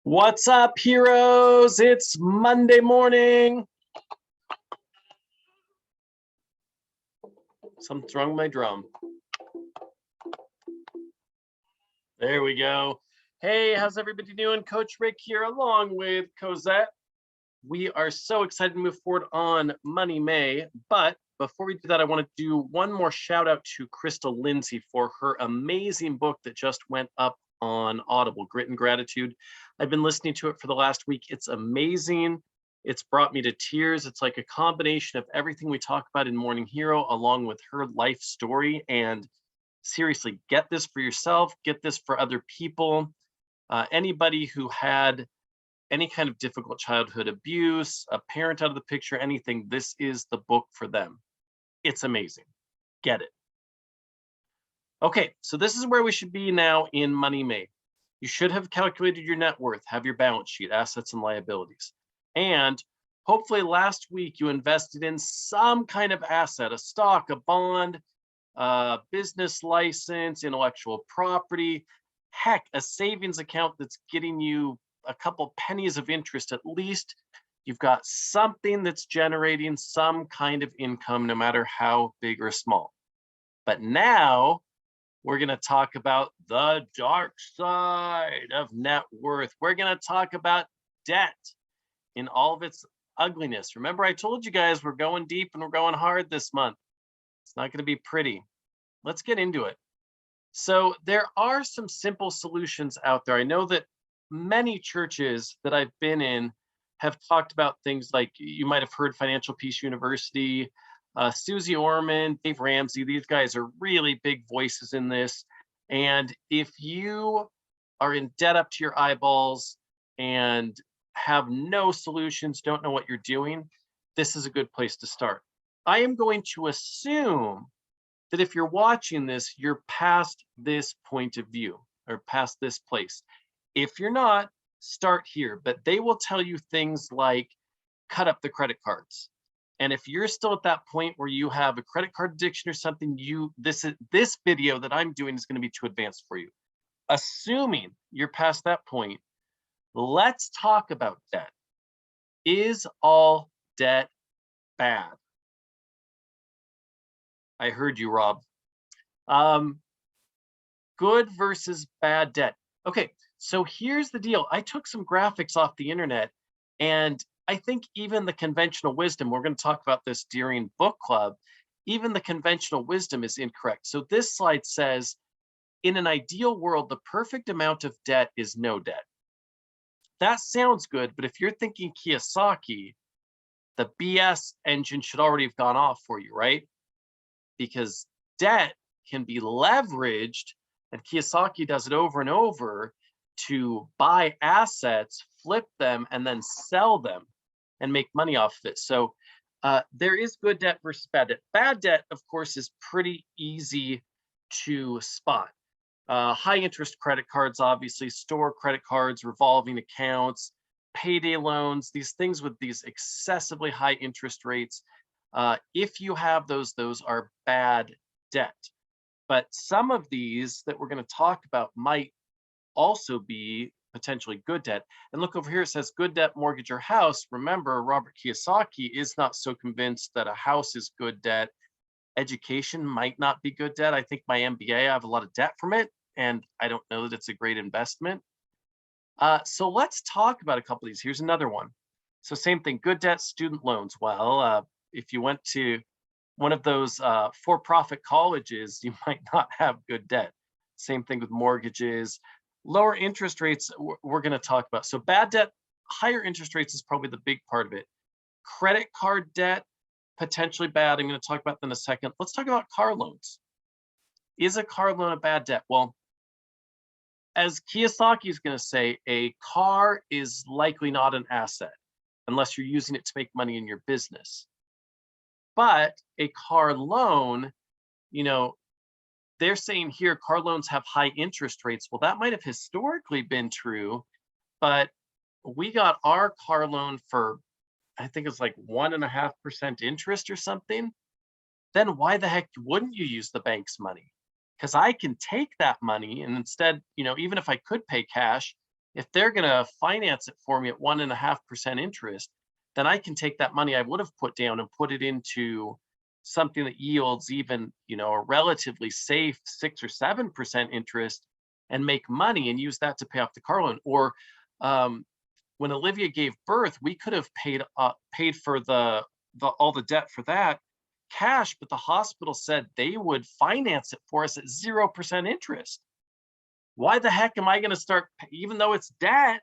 What's up, heroes? It's Monday morning. Something's wrong with my drum. There we go. Hey, how's everybody doing? Coach Rick here along with Cosette. We are so excited to move forward on Money May, but before we do that, I want to do one more shout out to Crystal Lindsay for her amazing book that just went up on Audible, Grit and Gratitude. I've been listening to it for the last week. It's amazing. It's brought me to tears. It's like a combination of everything we talk about in Morning Hero along with her life story. And seriously, get this for yourself, get this for other people. Anybody who had any kind of difficult childhood abuse, a parent out of the picture, anything, this is the book for them. It's amazing. Get it. Okay, so this is where we should be now in Money May. You should have calculated your net worth, have your balance sheet, assets and liabilities. And hopefully last week you invested in some kind of asset, a stock, a bond, a business license, intellectual property, heck, a savings account that's getting you a couple pennies of interest at least. You've got something that's generating some kind of income, no matter how big or small. But now we're going to talk about the dark side of net worth. We're going to talk about debt in all of its ugliness. Remember, I told you guys we're going deep and we're going hard this month. It's not going to be pretty. Let's get into it. So there are some simple solutions out there. I know that many churches that I've been in have talked about things like, you might have heard Financial Peace University, Susie Orman, Dave Ramsey. These guys are really big voices in this. And if you are in debt up to your eyeballs and have no solutions, don't know what you're doing, this is a good place to start. I am going to assume that if you're watching this, you're past this point of view or past this place. If you're not, start here. But they will tell you things like cut up the credit cards. And if you're still at that point where you have a credit card addiction or something, this video that I'm doing is going to be too advanced for you. Assuming you're past that point, let's talk about debt. Is all debt bad? I heard you, Rob. Good versus bad debt. Okay, so here's the deal. I took some graphics off the internet, and I think even the conventional wisdom, we're going to talk about this during book club, even the conventional wisdom is incorrect. So this slide says, in an ideal world, the perfect amount of debt is no debt. That sounds good, but if you're thinking Kiyosaki, the BS engine should already have gone off for you, right? Because debt can be leveraged, and Kiyosaki does it over and over, to buy assets, flip them, and then sell them and make money off of it. So there is good debt versus bad debt. Bad debt, of course, is pretty easy to spot. High interest credit cards, obviously, store credit cards, revolving accounts, payday loans, these things with these excessively high interest rates. If you have those are bad debt. But some of these that we're going to talk about might also be potentially good debt. And look over here, it says good debt, mortgage, or house. Remember, Robert Kiyosaki is not so convinced that a house is good debt. Education might not be good debt. I think my MBA, I have a lot of debt from it, and I don't know that it's a great investment. So let's talk about a couple of these. Here's another one. So same thing, good debt, student loans. Well, if you went to one of those for-profit colleges, you might not have good debt. Same thing with mortgages. Lower interest rates, we're going to talk about. So bad debt, higher interest rates is probably the big part of it. Credit card debt, potentially bad. I'm going to talk about that in a second. Let's talk about car loans. Is a car loan a bad debt? Well, as Kiyosaki is going to say, a car is likely not an asset unless you're using it to make money in your business. But a car loan, they're saying here car loans have high interest rates. Well, that might have historically been true, but we got our car loan for, I think it's like 1.5% interest or something. Then why the heck wouldn't you use the bank's money? Because I can take that money and instead, even if I could pay cash, If they're going to finance it for me at 1.5% interest, then I can take that money I would have put down and put it into something that yields even, a relatively safe 6 or 7% interest and make money and use that to pay off the car loan. Or when Olivia gave birth, we could have paid for the all the debt for that cash, but the hospital said they would finance it for us at 0% interest. Why the heck am I going to start, even though it's debt?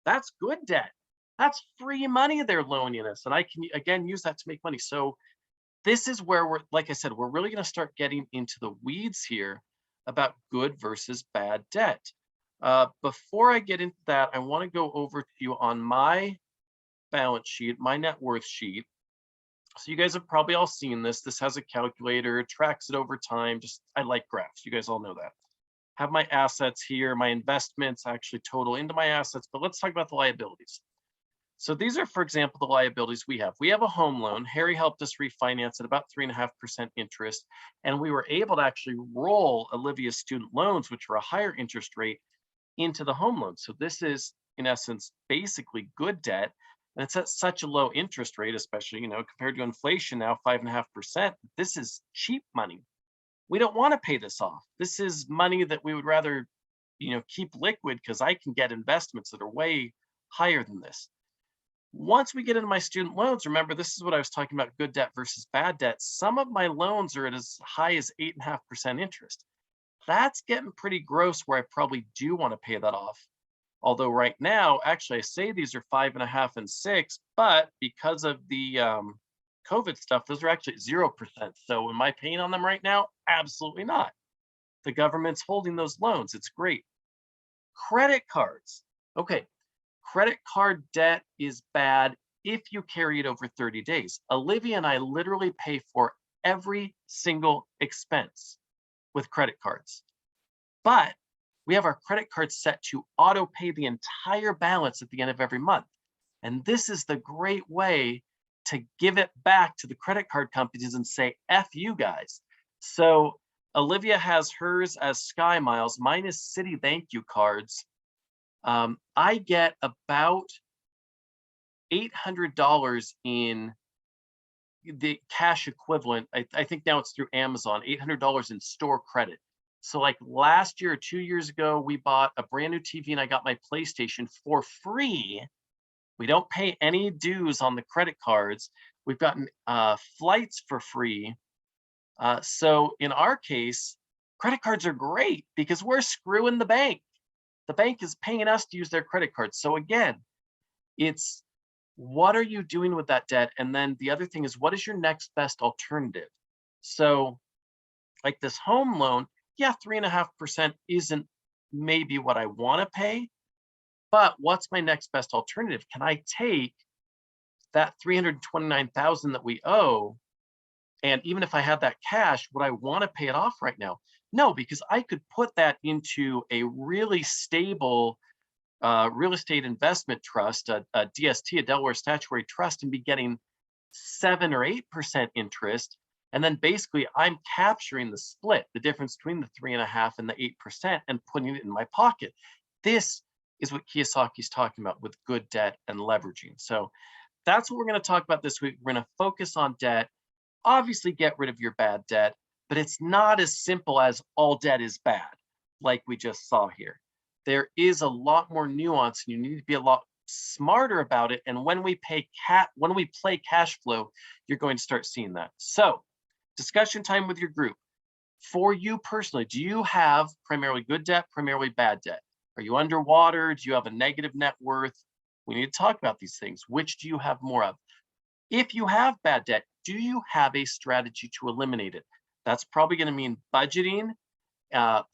That's good debt. That's free money they're loaning us, and I can again use that to make money. So this is where we're, like I said, we're really going to start getting into the weeds here about good versus bad debt. Before I get into that, I want to go over to you on my balance sheet, my net worth sheet. So you guys have probably all seen this. This has a calculator, it tracks it over time. I like graphs. You guys all know that. Have my assets here, my investments actually total into my assets, but let's talk about the liabilities. So these are, for example, the liabilities we have. We have a home loan. Harry helped us refinance at about 3.5% interest, and we were able to actually roll Olivia's student loans, which were a higher interest rate, into the home loan. So this is, in essence, basically good debt, and it's at such a low interest rate, especially, compared to inflation now, 5.5%. This is cheap money. We don't want to pay this off. This is money that we would rather, keep liquid because I can get investments that are way higher than this. Once we get into my student loans, remember, this is what I was talking about, good debt versus bad debt. Some of my loans are at as high as 8.5% interest. That's getting pretty gross where I probably do want to pay that off. Although right now, actually, I say these are 5.5 and 6, but because of the COVID stuff, those are actually 0%. So am I paying on them right now? Absolutely not. The government's holding those loans. It's great. Credit cards. Okay. Credit card debt is bad if you carry it over 30 days. Olivia and I literally pay for every single expense with credit cards. But we have our credit cards set to auto pay the entire balance at the end of every month. And this is the great way to give it back to the credit card companies and say, F you guys. So Olivia has hers as Sky Miles. Mine is Citi Thank You cards. I get about $800 in the cash equivalent. I think now it's through Amazon, $800 in store credit. So like last year or 2 years ago, we bought a brand new TV and I got my PlayStation for free. We don't pay any dues on the credit cards. We've gotten flights for free. So in our case, credit cards are great because we're screwing the bank. The bank is paying us to use their credit cards. So again, it's what are you doing with that debt? And then the other thing is, what is your next best alternative? So like this home loan, yeah, 3.5% isn't maybe what I want to pay, but what's my next best alternative? Can I take that $329,000 that we owe, and even if I had that cash, would I want to pay it off right now? No, because I could put that into a really stable real estate investment trust, a DST, a Delaware Statutory Trust, and be getting 7 or 8% interest. And then basically I'm capturing the split, the difference between the 3.5 and the 8%, and putting it in my pocket. This is what Kiyosaki's talking about with good debt and leveraging. So that's what we're going to talk about this week. We're going to focus on debt. Obviously, get rid of your bad debt, but it's not as simple as all debt is bad, like we just saw here. There is a lot more nuance, and you need to be a lot smarter about it. And when we play cash flow, you're going to start seeing that. So, discussion time with your group. For you personally, do you have primarily good debt, primarily bad debt? Are you underwater? Do you have a negative net worth? We need to talk about these things. Which do you have more of? If you have bad debt, do you have a strategy to eliminate it? That's probably going to mean budgeting,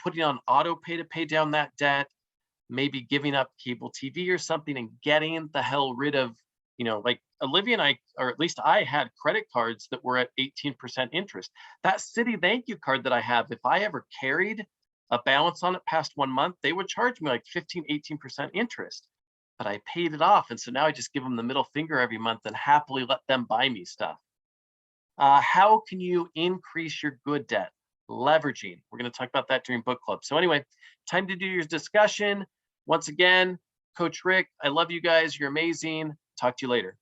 putting on auto pay to pay down that debt, maybe giving up cable TV or something and getting the hell rid of, like Olivia and I, or at least I had credit cards that were at 18% interest. That Citi Thank You card that I have, if I ever carried a balance on it past 1 month, they would charge me like 15, 18% interest. But I paid it off. And so now I just give them the middle finger every month and happily let them buy me stuff. How can you increase your good debt? Leveraging. We're going to talk about that during book club. So anyway, time to do your discussion. Once again, Coach Rick. I love you guys. You're amazing. Talk to you later.